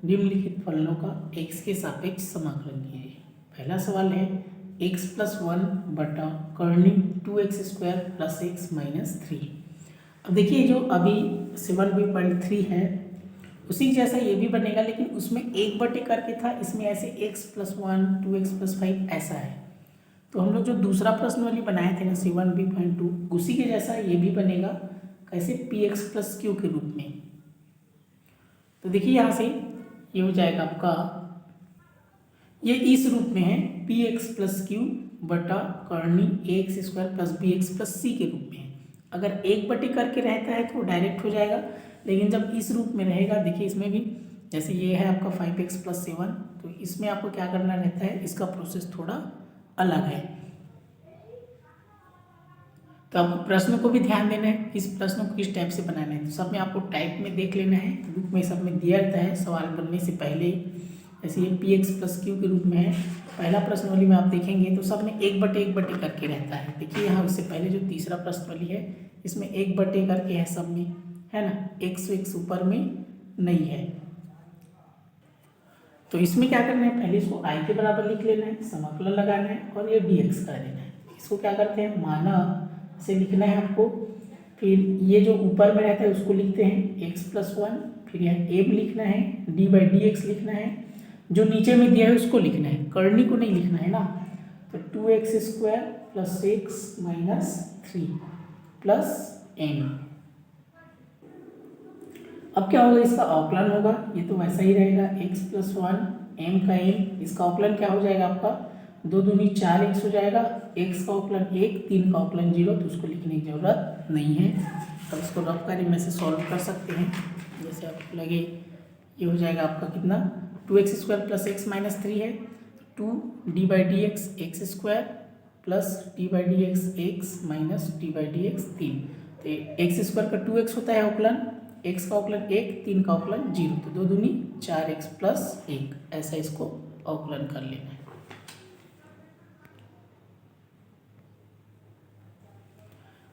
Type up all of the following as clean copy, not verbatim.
निम्नलिखित फलनों का x के सापेक्ष समाकलन कीजिए। पहला सवाल है x + 1 बटा कर्णिक 2x² + x - 3। अब देखिए जो अभी 7b.3 है उसी जैसा ये भी बनेगा, लेकिन उसमें 1 बटे करके था, इसमें ऐसे x + 1 2x + 5 ऐसा है। तो हम लोग जो दूसरा प्रश्न वाली बनाए थे ना 7b.2 उसी के जैसा ये भी बनेगा, कैसे px + q के रूप में। तो देखिए यहाँ से ये हो जाएगा आपका, ये इस रूप में है px + q बटा कर्णी ax² + bx + c के रूप में है। अगर 1 बटे करके रहता है तो डायरेक्ट हो जाएगा, लेकिन जब इस रूप में रहेगा, देखिए इसमें भी जैसे ये है आपका 5x + 7, तो इसमें आपको क्या करना रहता है, इसका प्रोसेस थोड़ा अलग है। तो आपको प्रश्न को भी ध्यान देना है, इस प्रश्न को किस टाइप से बनाना है। तो सब में आपको टाइप में देख लेना है, बुक में सब में दिया रहता है सवाल बनने से पहले। जैसे ये px + q के रूप में है, पहला प्रश्न वाली में आप देखेंगे तो सब में 1 बटे करके रहता है। देखिए यहाँ उससे पहले जो तीसरा प्रश्न वाली है इसमें 1 बटे करके है सब में, है ना, x ऊपर में नहीं है। तो इसमें क्या करना है, पहले इसको i के बराबर लिख लेना है, समाकलन लगाना है और ये dx कर देना है। इसको क्या करते हैं, माना से लिखना है आपको, फिर ये जो ऊपर में रहता है उसको लिखते हैं x + 1, फिर यहाँ m लिखना है, d/dx लिखना है, जो नीचे में दिया है उसको लिखना है, कर्णी को नहीं लिखना है ना। तो 2x² + x - 3 + m। अब क्या होगा, इसका अवकलन होगा, ये तो वैसा ही रहेगा x + 1 m का m, इसका अवकलन क्या हो जाएगा आपका, 2 दूनी 4x हो जाएगा, x का अवकलन 1, 3 का अवकलन 0, तो उसको लिखने की जरूरत नहीं है। अब इसको रफ कार्य में से सॉल्व कर सकते हैं, जैसे आपको लगे। ये हो जाएगा आपका कितना, 2x² + x - 3 है, 2d/dx x² + d/dx x - d/dx 3। तो x² का 2x होता है अवकलन, x का अवकलन 1, 3 का अवकलन 0, तो 2 दूनी 4x + 1, ऐसा इसको अवकलन कर लेना है।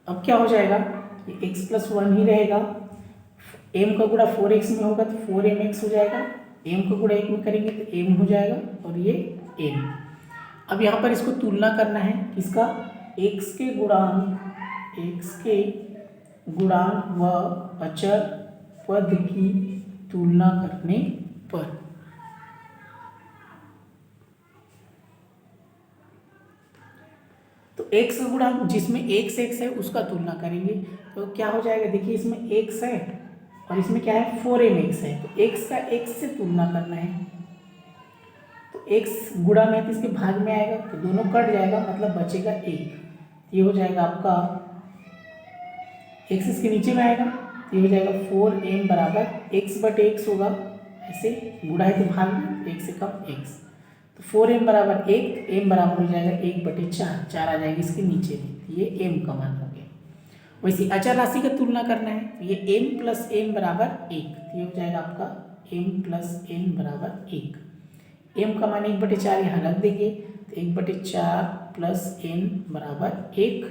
अब क्या हो जाएगा, ये x + 1 ही रहेगा, m का गुणा 4x में होगा तो 4mx हो जाएगा, m का गुणा 1 में करेंगे तो m हो जाएगा, और ये m। अब यहाँ पर इसको तुलना करना है किसका, x के गुणांक व अचर पद की तुलना करने पर। तो x का गुणांक जिसमें x है उसका तुलना करेंगे, तो क्या हो जाएगा, देखिए इसमें x है और इसमें क्या है 4mx है, तो x का x से तुलना करना है। तो x गुणा में तो इसके भाग में आएगा तो दोनों कट जाएगा, मतलब बचेगा 1। ये हो जाएगा आपका, x इसके नीचे में आएगा, ये हो जाएगा 4m बराबर x/x होगा, ऐसे गुणा है तो भाग में, 1 से कम x, तो 4m बराबर 1, m बराबर हो जाएगा 1/4, 4 आ जाएगी इसके नीचे में, ये m का मान हो गया। वैसे अचर राशि का तुलना करना है, तो ये m + n बराबर 1, ये हो जाएगा आपका m + n बराबर 1। m का मान 1/4 यहाँ रख देंगे, तो 1/4 + n बराबर 1।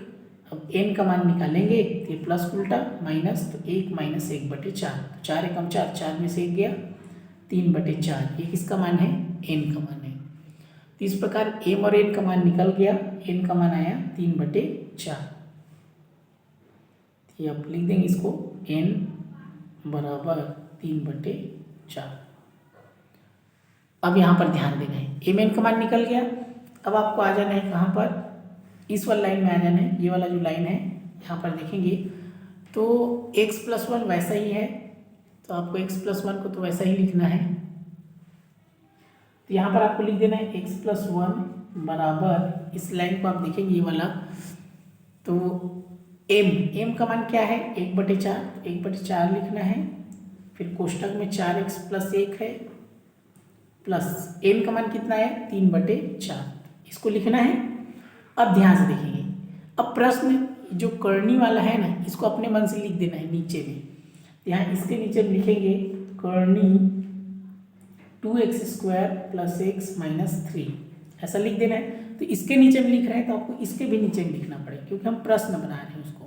अब n का मान निकालेंगे तो ये प्लस उल्टा माइनस, तो 1 - 1/4, तो 4 एकम 4, 4 में से 1 गया, 3/4, ये किसका मान है, n का मान है। तो इस प्रकार m और n का मान निकल गया, n का मान आया 3/4। ये आप लिख देंगे इसको, n बराबर 3/4। अब यहाँ पर ध्यान देना है, mn का मान निकल गया। अब आपको आ जाना है कहाँ पर, इस वाली लाइन में आ जाना है, ये वाला जो लाइन है यहाँ पर देखेंगे तो x + 1 वैसा ही है, तो आपको x + 1 को तो वैसा ही लिखना है। तो यहाँ पर आपको लिख देना है x + 1 बराबर, इस लाइन को आप देखेंगे ये वाला, तो m का मान क्या है, 1/4, 1/4 लिखना है, फिर कोष्टक में 4x + 1 है, प्लस n का मान कितना है, 3/4, इसको लिखना है। अब ध्यान से देखेंगे, अब प्रश्न जो करनी वाला है ना, इसको अपने मन से लिख देना है नीचे में। यहाँ इसके नीचे में लिखेंगे करनी 2x² + x - 3, ऐसा लिख देना है। तो इसके नीचे में लिख रहे हैं तो आपको इसके भी नीचे में लिखना पड़ेगा, क्योंकि हम प्रश्न बना रहे हैं उसको।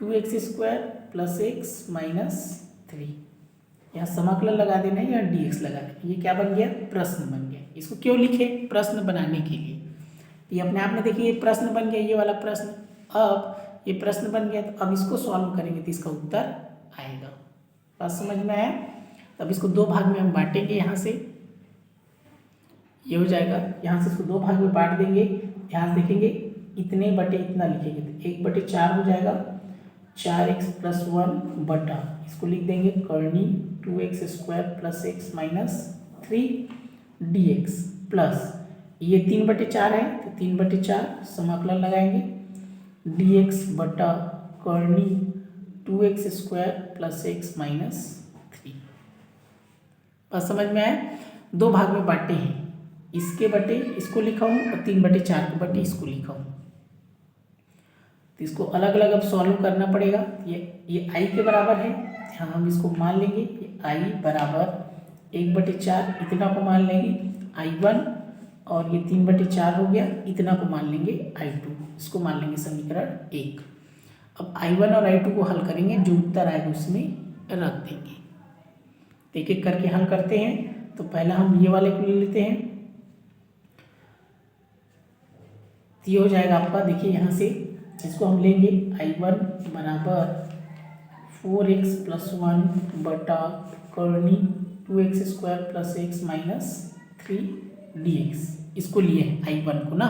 2x² + x - 3, यहाँ समाकलन लगा देना है, यहाँ dx लगा देना है। ये क्या बन गया? प्रश्न बन गया। इसको क्यों लिखे? प्रश्न बनाने के लिए। ये अपने आप में देखिए ये प्रश्न बन गया, ये वाला प्रश्न। अब ये प्रश्न बन गया तो अब इसको सॉल्व करेंगे तो इसका उत्तर आएगा। बात समझ में आया? अब इसको दो भाग में हम बांटेंगे। यहाँ से ये हो जाएगा, यहाँ से इसको दो भाग में बांट देंगे। यहाँ से देखेंगे इतने बटे इतना लिखेंगे तो 1/4 हो जाएगा। 4x+1 बटा इसको लिख देंगे करनी 2x² + x - 3 dx प्लस ये 3/4 है तो 3/4 समाकलन लगाएंगे dx बटा करनी 2x² + x - 3। बस समझ में आया? दो भाग में बांटे हैं, इसके बटे इसको लिखा हूँ और 3/4 के बटे इसको लिखा हूँ। तो इसको अलग अलग अब सॉल्व करना पड़ेगा। ये i के बराबर है, यहाँ हम इसको मान लेंगे i बराबर 1/4 इतना को मान लेंगे i1 और ये 3/4 हो गया, इतना को मान लेंगे i2। इसको मान लेंगे समीकरण 1। अब i1 और i2 को हल करेंगे, जो उत्तर आएगा उसमें रख देंगे। एक एक करके हल करते हैं। तो पहला हम ये वाले को ले लेते हैं। तो ये हो जाएगा आपका, देखिए यहाँ से इसको हम लेंगे i1 बराबर 4x+1 बटा करनी 2x² + x - 3 dx। इसको लिए i1 को ना।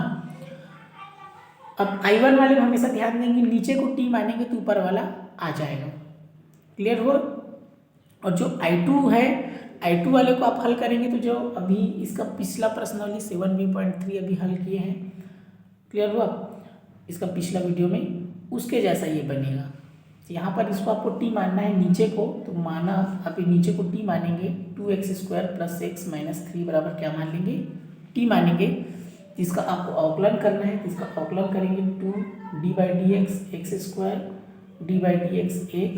अब i1 वाले में हमेशा ध्यान देंगे, नीचे को t मानेंगे तो ऊपर वाला आ जाएगा। क्लियर हुआ? और जो i2 है, i2 वाले को आप हल करेंगे तो जो अभी इसका पिछला प्रश्नावली 7b.3 अभी हल किए हैं, क्लियर हुआ? इसका पिछला वीडियो में उसके जैसा ये बनेगा। तो यहाँ पर इसको आपको t मानना है नीचे को, तो माना आप नीचे को t मानेंगे 2x² + x - 3 बराबर क्या मान लेंगे? t मानेंगे। तो इसका आपको अवकलन करना है, तो इसका अवकलन करेंगे 2d/dx x² d/dx x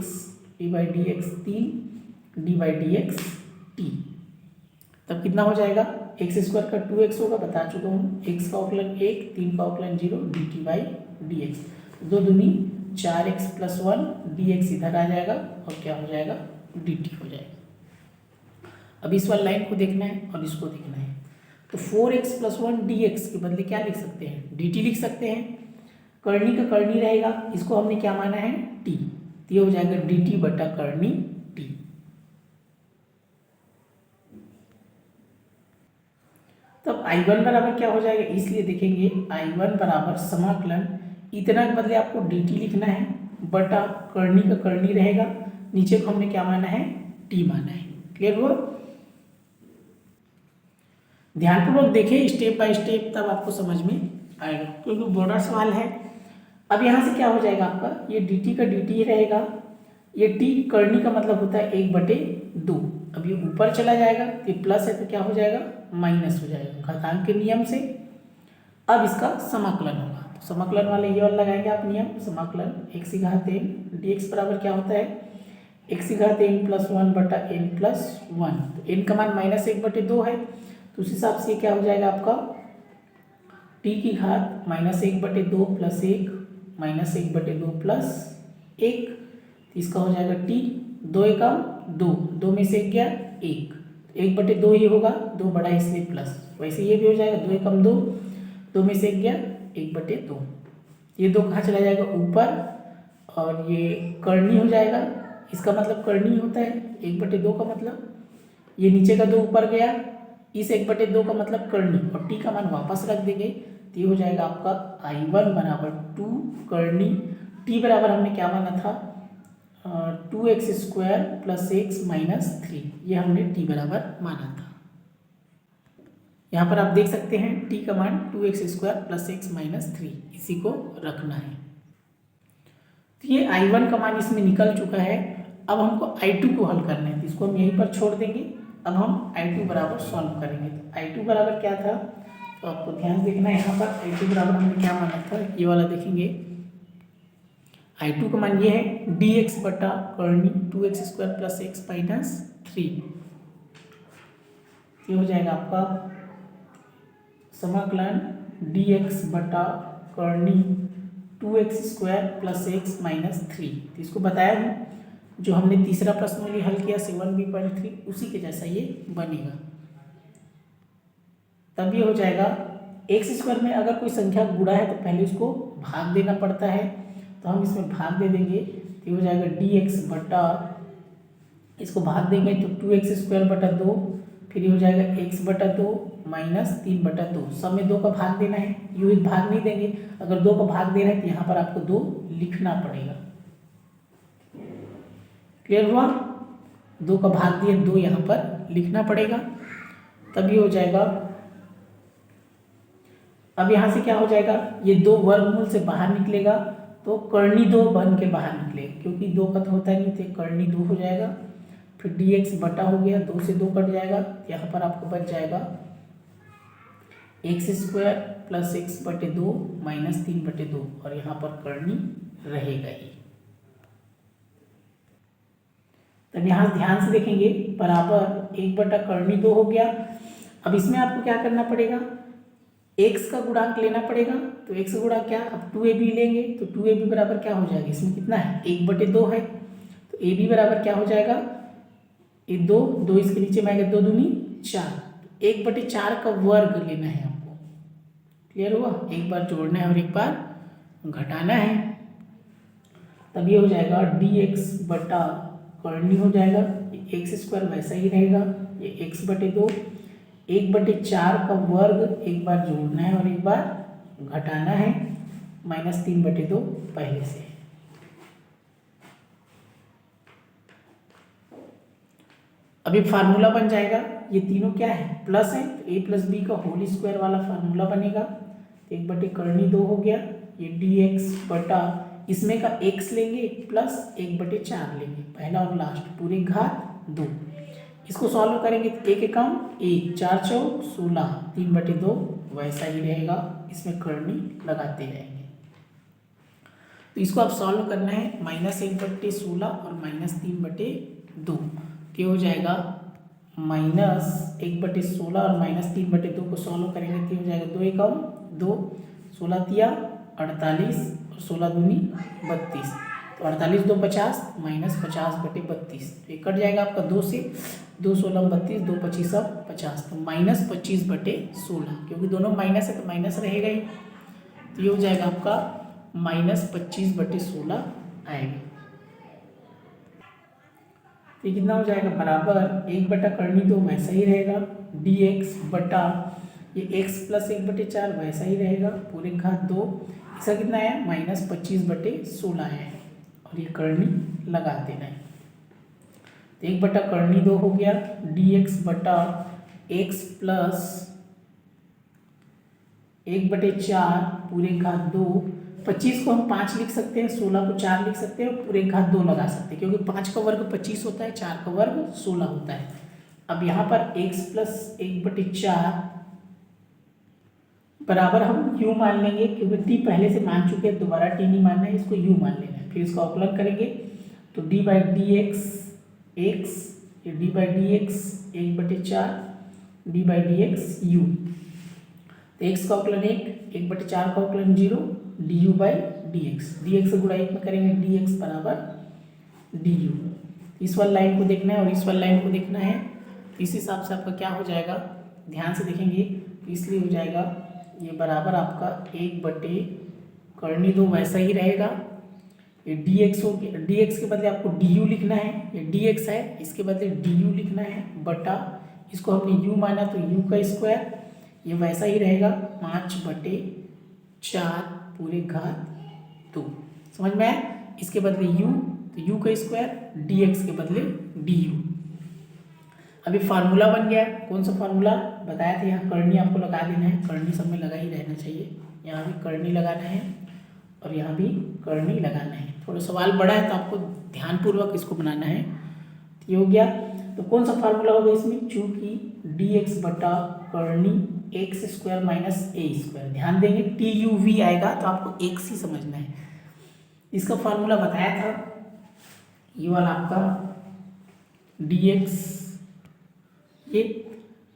d/dx 3 d/dx t। तब कितना हो जाएगा? x² का 2x होगा, बता चुका हूँ। x का अवकलन 1, 3 का अवकलन 0 dt/dx। 2 दूनी 4x+1 dx इधर आ जाएगा और क्या हो जाएगा? dt हो जाएगा। अब इस वाली लाइन को देखना है और इसको देखना है। तो 4x+1 dx के बदले क्या लिख सकते हैं? dt लिख सकते हैं। करनी का करनी रहेगा, इसको हमने क्या माना है? t। तो ये हो जाएगा dt बटा करनी t। तब i1 बराबर क्या हो जाएगा? इसलिए देखेंगे i1 बराबर समाकलन इतना के बदले आपको dt लिखना है बटा करनी का करनी रहेगा, नीचे को हमने क्या माना है? t माना है। क्लियर हुआ? ध्यानपूर्वक देखिए स्टेप बाय स्टेप, तब आपको समझ में आएगा, क्योंकि बॉर्डर सवाल है। अब यहाँ से क्या हो जाएगा आपका? ये dt का dt ही रहेगा। ये t करनी का मतलब होता है 1/2। अब ये ऊपर चला जाएगा, ये प्लस है तो क्या हो जाएगा? माइनस हो जाएगा घातांक के नियम से। अब इसका समाकलन होगा, तो समाकलन वाले ये वाला लगाएंगे आप नियम। समाकलन x⁴n dx बराबर क्या होता है? x⁴n + 1 बटा n + 1। तो n का मान -1/2 है, तो उस हिसाब से क्या हो जाएगा आपका? t की घात -1/2 + 1 -1/2 + 1। इसका हो जाएगा t 2 एकम 2, 2 में से 1 गया 1, 1/2 ही होगा, 2 बड़ा इसलिए प्लस। वैसे ये भी हो जाएगा 2 एकम 2, 2 में से 1 गया 1/2। ये 2 कहाँ चला जाएगा? ऊपर, और ये करनी हो जाएगा। इसका मतलब करनी होता है 1/2 का मतलब, ये नीचे का 2 ऊपर गया, इस 1/2 का मतलब करनी, और टी का मान वापस रख देंगे। तो ये हो जाएगा आपका i1 बराबर 2 करनी, टी बराबर हमने क्या माना था? 2x² + x - 3। ये हमने t बराबर माना था। यहाँ पर आप देख सकते हैं t का मान 2x² + x - 3, इसी को रखना है। तो ये i1 का मान इसमें निकल चुका है। अब हमको i2 को हल करना है, तो इसको हम यहीं पर छोड़ देंगे। अब हम i2 बराबर सॉल्व करेंगे। तो i2 बराबर क्या था? तो आपको ध्यान देखना है, यहाँ पर i2 बराबर हमने क्या माना था, ये वाला देखेंगे। i2 का मान ये है dx बटा करनी 2x² + x - 3। ये हो जाएगा आपका समाकलन dx बटा करनी 2x² + x - 3। तो इसको बताया हूँ, जो हमने तीसरा प्रश्न में हल किया 7b.3 उसी के जैसा ये बनेगा। तब ये हो जाएगा x² में अगर कोई संख्या गुणा है तो पहले उसको भाग देना पड़ता है, तो हम इसमें भाग दे देंगे तो ये हो जाएगा dx बटा, इसको भाग देंगे तो 2x² बटा 2, फिर ये हो जाएगा x बटा 2 माइनस 3 बटा 2। सब में 2 का भाग देना है, यूं भाग नहीं देंगे, अगर 2 का भाग देना है तो यहाँ पर आपको 2 लिखना पड़ेगा। क्लियर हुआ? 2 का भाग दिए 2 यहाँ पर लिखना पड़ेगा, तब ये हो जाएगा। अब यहाँ से क्या हो जाएगा, ये 2 वर्गमूल से बाहर निकलेगा तो कर्णी 2 बन के बाहर निकलेगा, क्योंकि 2 का तो होता नहीं थे, कर्णी 2 हो जाएगा। फिर dx बटा हो गया, 2 से 2 कट जाएगा, यहाँ पर आपको बच जाएगा x² प्लस x बटे 2 माइनस 3 बटे 2, और यहाँ पर कर्णी रहेगा ही। तब यहाँ ध्यान से देखेंगे, बराबर 1 बटा कर्णी 2 हो गया। अब इसमें आपको क्या करना पड़ेगा, x का गुणांक लेना पड़ेगा, तो x का गुणांक क्या, अब 2ab लेंगे तो 2ab बराबर क्या हो जाएगा, इसमें कितना है 1 बटे 2 है, तो ab बराबर क्या हो जाएगा, ये 2 2 इसके नीचे में आएगा, 2 दूनी 4, 1 बटे 4 का वर्ग लेना है आपको। क्लियर हुआ? एक बार जोड़ना है और एक बार घटाना है, तब ये हो जाएगा dx बटा कर्णी हो जाएगा, x² वैसा ही रहेगा, ये x बटे 2, 1 बटे 4 का वर्ग एक बार जोड़ना है और एक बार घटाना है, माइनस 3 बटे 2 पहले से। अभी फार्मूला बन जाएगा, ये तीनों क्या है प्लस है, तो a प्लस बी का होल स्क्वायर वाला फार्मूला बनेगा। तो 1 बटे कर्णी 2 हो गया, ये dx बटा इसमें का x लेंगे प्लस 1 बटे 4 लेंगे, पहला और लास्ट पूरे घात 2। इसको सॉल्व करेंगे तो 1 एकम 1, 4 चौक 16, 3 बटे 2 वैसा ही रहेगा, इसमें कर्णी लगाते रहेंगे। तो इसको आप सॉल्व करना है, माइनस 1 बटे 16 और माइनस 3 बटे 2, तो हो जाएगा माइनस 1 बटे 16 और माइनस 3 बटे 2 को सॉल्व करेंगे तो हो जाएगा 2 एकम 2, 16 तिया 48 और 16 दूनी 32, तो 48 2 50 माइनस 50 बटे 32, तो ये कट जाएगा आपका 2 से, 2 16 32, 2 25 50, तो माइनस 25 बटे 16, क्योंकि दोनों माइनस है तो माइनस रहेगा ही, तो ये हो जाएगा आपका माइनस 25 बटे 16 आएगा। तो ये कितना हो जाएगा, बराबर 1 बटा कर्णी 2 वैसा ही रहेगा, dx बटा ये x प्लस 1 बटे 4 वैसा ही रहेगा, पूरे घात 2, इसका कितना है माइनस 25 बटे 16 है, और ये कर्णी लगा देना है। तो 1 बटा कर्णी 2 हो गया, dx बटा x प्लस 1 बटे 4 पूरे घात 2, 25 को हम 5 लिख सकते हैं, 16 को 4 लिख सकते हैं और पूरे घात 2 लगा सकते हैं, क्योंकि 5 का वर्ग 25 होता है, 4 का वर्ग 16 होता है। अब यहाँ पर x प्लस 1 बटे 4 बराबर हम u मान लेंगे, क्योंकि t पहले से मान चुके हैं, दोबारा t नहीं मानना है, इसको u मान लेना है। फिर इसका अवकलन करेंगे तो d by D x x, ये d बाई डी एक्स 1 बटे 4, d by D x u, तो x का अवकलन 1 बटे 4 का अवकलन 0, du बाई डी एक्स से गुणा 1 में करेंगे, dx बराबर du। इस वाली लाइन को देखना है और इस वाली लाइन को देखना है, इस हिसाब से आपका क्या हो जाएगा, ध्यान से देखेंगे, तो इसलिए हो जाएगा ये बराबर आपका 1 बटे कर्णी 2 वैसा ही रहेगा, ये dx हो गया, dx के बदले आपको du लिखना है, ये dx है इसके बदले du लिखना है, बटा इसको हमने u माना तो u का स्क्वायर, ये वैसा ही रहेगा 5 बटे 4 पूरे घात 2, समझ में आया। इसके बदले u तो u का स्क्वायर, dx के बदले du। अभी फार्मूला बन गया, कौन सा फार्मूला बताया था, यहाँ कर्णी आपको लगा देना है, कर्णी सब में लगा ही रहना चाहिए, यहाँ भी कर्णी लगाना है और यहाँ भी कर्णी लगाना है। थोड़ा सवाल बड़ा है तो आपको ध्यानपूर्वक इसको बनाना है। तो ये हो गया, तो कौन सा फार्मूला होगा इसमें, चूंकि dx बटा कर्णी X square minus A square, ध्यान देंगे TUV आएगा तो आपको x ही समझना है। इसका फार्मूला बताया था, ये वाला आपका dx, ये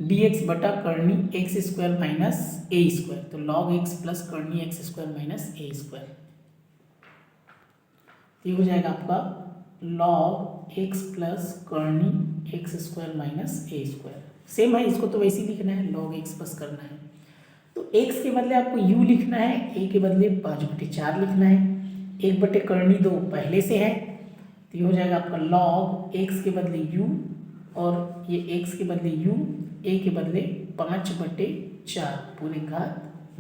dx बटा कर्णी X square minus A square, तो log x प्लस कर्णी X square minus A square, ये हो जाएगा आपका लॉग एक्स प्लस कर्नी X square minus A square. Same है, इसको तो वैसे ही लिखना है, लॉग एक्स प्लस करना है। तो x के बदले आपको u लिखना है, a के बदले 5/4 लिखना है। 1/2 पहले से है, तो ये हो जाएगा आपका लॉग x के बदले u, और ये x के बदले u, a के बदले 5/4 पूरे घात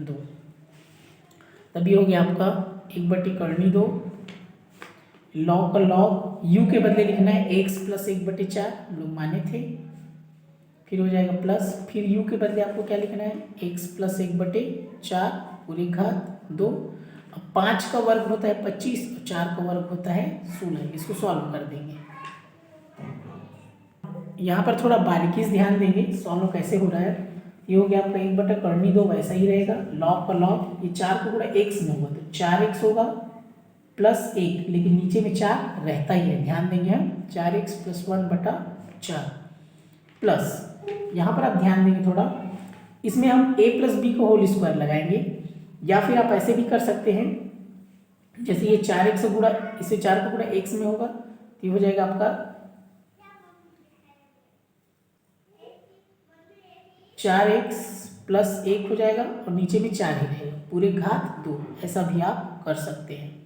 2। तभी हो गया आपका 1/2 लॉग का लॉग u के बदले लिखना है x प्लस 1/4, हम लोग माने थे। फिर हो जाएगा प्लस, फिर u के बदले आपको क्या लिखना है, x प्लस 1/4 पूरी घात 2। अब 5 का वर्ग होता है 25 और 4 का वर्ग होता है 16। इसको सॉल्व कर देंगे। यहाँ पर थोड़ा बारीकी से ध्यान देंगे सॉल्व कैसे हो रहा है। ये हो गया आपका 1/2 वैसा ही रहेगा, लॉग का लॉग, ये 4 को गुणा x में होगा तो 4x होगा प्लस 1, लेकिन नीचे में 4 रहता ही है, ध्यान देंगे हम। 4x प्लस 1/4 प्लस, यहाँ पर आप ध्यान देंगे थोड़ा, इसमें हम a प्लस बी को होल स्क्वायर लगाएंगे, या फिर आप ऐसे भी कर सकते हैं, जैसे ये 4x से गुणा, इसे 4 को गुणा x में होगा तो ये हो जाएगा आपका 4x प्लस 1 हो जाएगा, और नीचे में 4 ही रहेगा पूरे घात 2। ऐसा भी आप कर सकते हैं।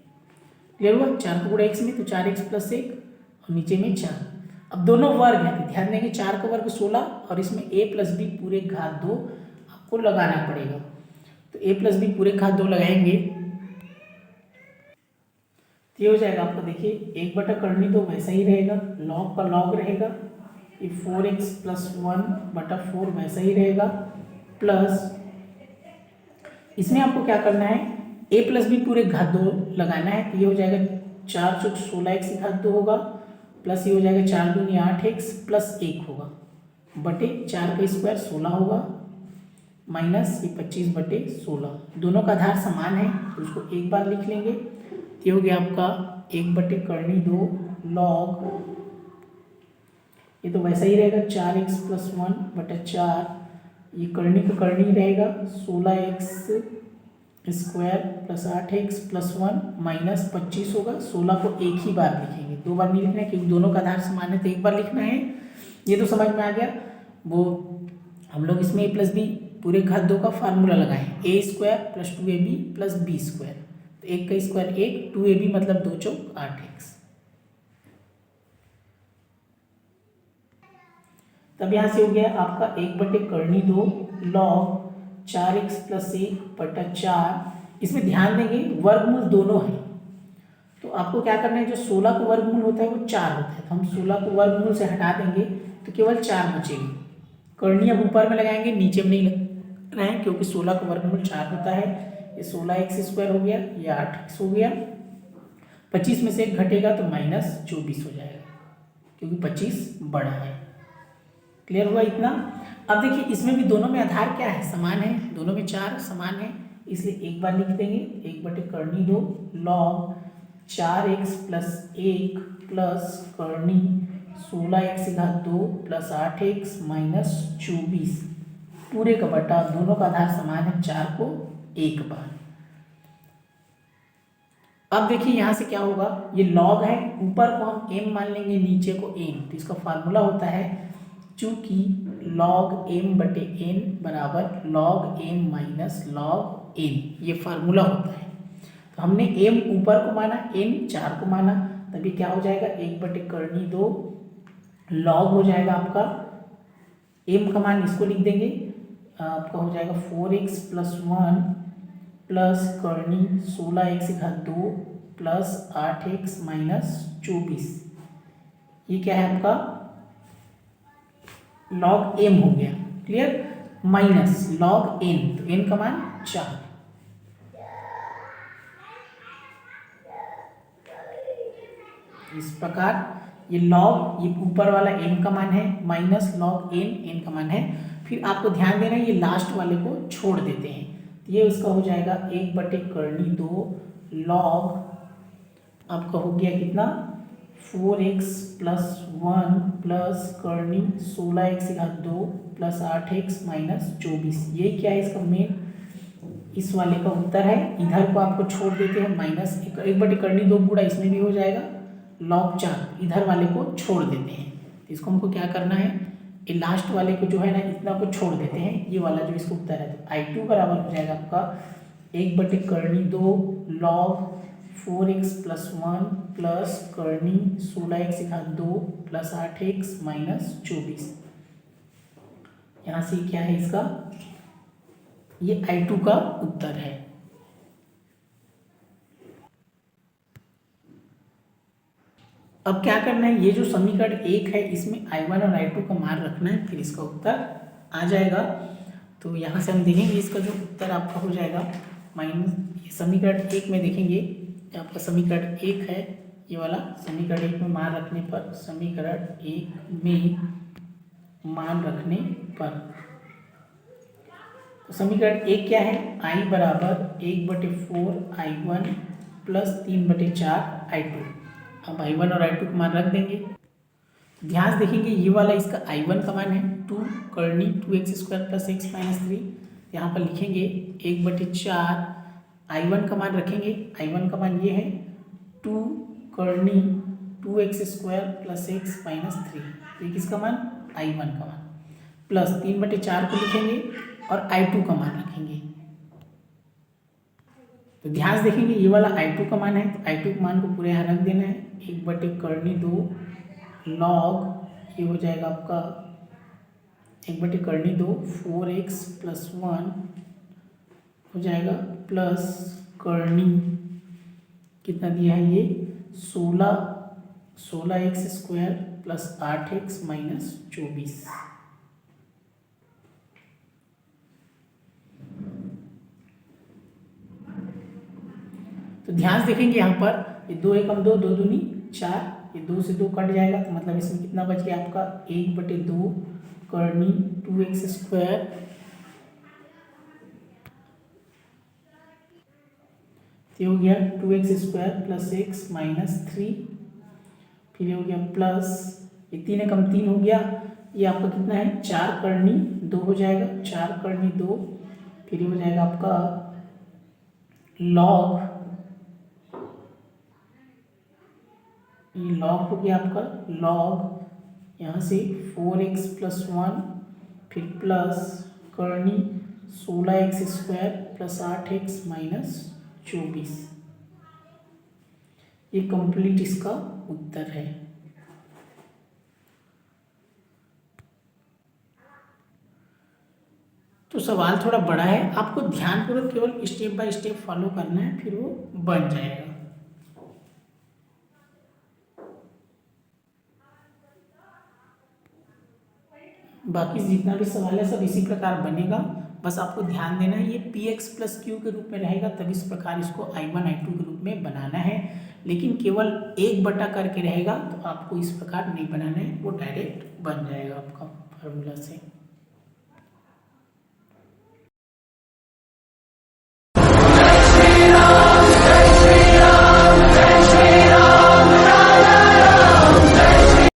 क्लियर हुआ? 4 को गुणा x में तो 4x प्लस 1 और नीचे में 4। अब दोनों वर्ग है तो ध्यान देंगे, 4 का वर्ग 16 और इसमें a प्लस बी पूरे घात 2 आपको लगाना पड़ेगा। तो a प्लस बी पूरे घात 2 लगाएंगे तो ये हो जाएगा आपका, देखिए 1/2 वैसा ही रहेगा, लॉग का लॉग रहेगा, ये 4x प्लस 1/4 वैसा ही रहेगा, प्लस इसमें आपको क्या करना है, a प्लस बी पूरे घात 2 लगाना है। तो ये हो जाएगा 4 चौक 16x घात 2 होगा, प्लस ये हो जाएगा 4 दूनी 8x प्लस 1 होगा, बटे 4 का स्क्वायर 16 होगा, माइनस ये 25/16। दोनों का आधार समान है तो उसको एक बार लिख लेंगे। ये हो गया आपका 1/2 लॉग, ये तो वैसा ही रहेगा 4x प्लस 1/4, ये करनी का करनी रहेगा 16x square plus 8x plus 1 minus 25 होगा। 16 को एक ही बार लिखेंगे, 2 बार नहीं लिखना है क्योंकि दोनों का आधार समान है, तो एक बार लिखना है। ये तो समझ में आ गया। वो हम लोग इसमें a प्लस बी पूरे घात 2 का फार्मूला लगाएं, a square plus 2ab plus b square, तो 1 का स्क्वायर 1, 2ab मतलब 2 चौक 8x। तब यहाँ से हो गया आपका 1/2 लॉग 4x प्लस 1/4। इसमें ध्यान देंगे वर्गमूल दोनों है, तो आपको क्या करना है, जो 16 का वर्गमूल होता है वो 4 होता है, तो हम 16 को वर्गमूल से हटा देंगे तो केवल 4 बचेगी। करनी अब ऊपर में लगाएंगे, नीचे में नहीं लगाना है क्योंकि 16 का वर्गमूल 4 होता है। ये 16x स्क्वायर हो गया, ये 8x हो गया, 25 में से 1 घटेगा तो माइनस 24 हो जाएगा क्योंकि 25 बड़ा है। क्लियर हुआ इतना? अब देखिए इसमें भी दोनों में आधार क्या है, समान है, दोनों में 4 समान है, इसलिए एक बार लिख देंगे 1/2 लॉग 4x प्लस 1 प्लस करनी 16x घात 2 प्लस 8x माइनस 24 पूरे का बटा, दोनों का आधार समान है, 4 को एक बार। अब देखिए यहाँ से क्या होगा, ये लॉग है, ऊपर को हम m मान लेंगे, नीचे को n, तो इसका फार्मूला होता है चूंकि log m/n बराबर log m minus log n, ये फार्मूला होता है। तो हमने m ऊपर को माना, n 4 को माना, तभी क्या हो जाएगा 1/2 log हो जाएगा आपका, m का मान इसको लिख देंगे, आपका हो जाएगा 4x प्लस 1 प्लस करनी 16x घात 2 प्लस 8x माइनस 24, ये क्या है आपका log m हो गया। क्लियर? माइनस log n, तो n का मान 4। इस प्रकार ये log, ये ऊपर वाला m का मान है, माइनस log n का मान है। फिर आपको ध्यान देना है ये लास्ट वाले को छोड़ देते हैं, तो ये उसका हो जाएगा 1/2 log आपका हो गया कितना 4x प्लस 1 प्लस करनी 16x घात 2 प्लस 8x माइनस 24, ये क्या है इसका मेन, इस वाले का उत्तर है। इधर को आपको छोड़ देते हैं माइनस 1/2 गुणा इसमें भी हो जाएगा log 4 इधर वाले को छोड़ देते हैं। तो इसको हमको क्या करना है, ये लास्ट वाले को जो है ना इतना को छोड़ देते हैं, ये वाला जो इसको उत्तर है। तो I2 बराबर हो जाएगा आपका 1/2 log 4x + 1 प्लस करनी 16x/2 प्लस 8x माइनस 24। यहाँ से क्या है इसका, ये I2 का उत्तर है। अब क्या करना है, ये जो समीकरण 1 है इसमें I1 और I2 का मान रखना है, फिर इसका उत्तर आ जाएगा। तो यहाँ से हम देखेंगे इसका जो उत्तर आपका हो जाएगा माइनस, समीकरण 1 में देखेंगे आपका समीकरण 1 है ये वाला, समीकरण 1 में मान रखने पर, समीकरण 1 में मान रखने पर, तो समीकरण 1 क्या है, I बराबर 1/4 I1 प्लस 3/4 I2। अब I1 और I2 का मान रख देंगे। ध्यान से देखेंगे ये वाला इसका I1 का मान है 2 करनी 2x² + x - 3। यहाँ पर लिखेंगे 1/4 I1 का मान रखेंगे, I1 का मान ये है 2 करनी 2x² + x - 3। ये किसका मान, I1 का मान, प्लस 3/4 को लिखेंगे और I2 का मान रखेंगे। तो ध्यान से देखेंगे ये वाला I2 का मान है, तो I2 के मान को पूरे यहाँ रख देना है। 1/2 log ये हो जाएगा आपका 1/2 4x + 1 हो जाएगा, प्लस करनी कितना दिया है ये 16x² प्लस 8x माइनस 24। तो ध्यान से देखेंगे यहाँ पर ये 2 एकम 2, 2 दूनी 4, ये 2 से 2 कट जाएगा, तो मतलब इसमें कितना बच गया आपका 1/2 करनी 2x², ये हो गया 2x² प्लस x माइनस 3, फिर ये हो गया प्लस, ये 3 एकम 3 हो गया, ये आपका कितना है 4 करनी 2 हो जाएगा, 4 करनी 2, फिर ये हो जाएगा आपका लॉग, ये लॉग हो गया आपका लॉग यहाँ से 4x + 1, फिर प्लस करनी 16x² प्लस 8x माइनस 24। ये कंप्लीट इसका उत्तर है। तो सवाल थोड़ा बड़ा है, आपको ध्यानपूर्वक केवल स्टेप बाय स्टेप फॉलो करना है, फिर वो बन जाएगा। बाकी जितना भी सवाल है सब इसी प्रकार बनेगा, बस आपको ध्यान देना है ये px + q के रूप में रहेगा, तब इस प्रकार इसको I1 I2 के रूप में बनाना है। लेकिन केवल 1 करके रहेगा तो आपको इस प्रकार नहीं बनाना है, वो डायरेक्ट बन जाएगा आपका फार्मूला से।